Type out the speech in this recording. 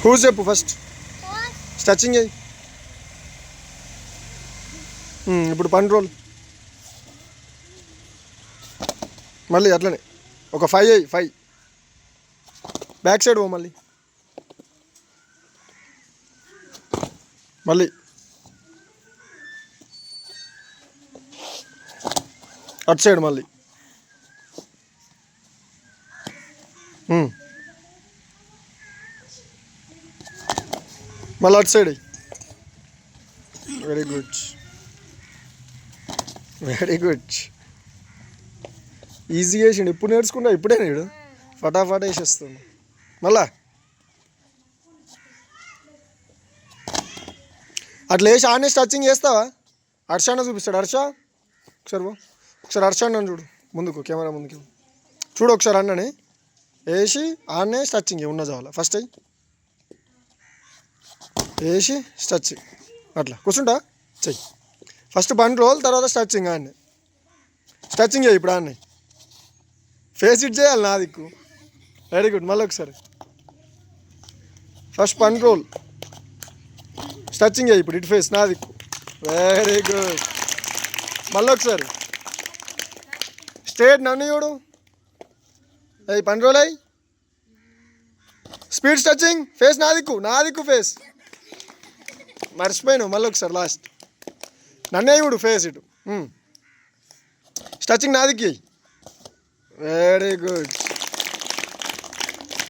whose చెప్పు first stretching అయ్యి ఇప్పుడు పండు రోల్ మళ్ళీ అట్లనే ఒక 5 అయ్యి 5 బ్యాక్ సైడ్ పో మళ్ళీ మళ్ళీ అటు సైడ్ మళ్ళీ మళ్ళీ అటు side very good very good ఈజీగా వేసిండు ఇప్పుడు నేర్చుకుంటా ఇప్పుడే నేడు ఫటాఫట్ వేసేస్తాను మళ్ళా అట్లా వేసి ఆనే స్ట్రెచింగ్ చేస్తావా హర్షాన్న చూపిస్తాడు హర్ష ఒకసారి హర్ష అన్నాను చూడు ముందుకు కెమెరా ముందుకు చూడు ఒకసారి అన్నని వేసి ఆనే స్ట్రెచింగ్ ఉన్న చాలు ఫస్ట్ అయ్యి వేసి స్ట్రెచింగ్ అట్లా కూర్చుంటా చెయ్యి ఫస్ట్ బండి రోల్ తర్వాత స్ట్రెచింగ్ ఆనే స్ట్రెచింగ్ చేయి ఇప్పుడు ఆనే ఫేస్ ఇట్ చేయాలి నా దిక్కు వెరీ గుడ్ మళ్ళీ ఒకసారి ఫస్ట్ బండి రోల్ స్ట్రెచింగ్ చేయి ఇప్పుడు ఇటు ఫేస్ నా దిక్కు వెరీ గుడ్ మళ్ళీ ఒకసారి స్ట్రేట్ నన్ను చూడు అయ్యి పని రోల్ అయ్యి స్పీడ్ స్ట్రెచింగ్ ఫేస్ నా దిక్కు ఫేస్ మర్చిపోయాను మళ్ళీ ఒకసారి లాస్ట్ నన్నే చూడు ఫేస్ ఇటు స్ట్రెచింగ్ నా దిక్కు వెరీ గుడ్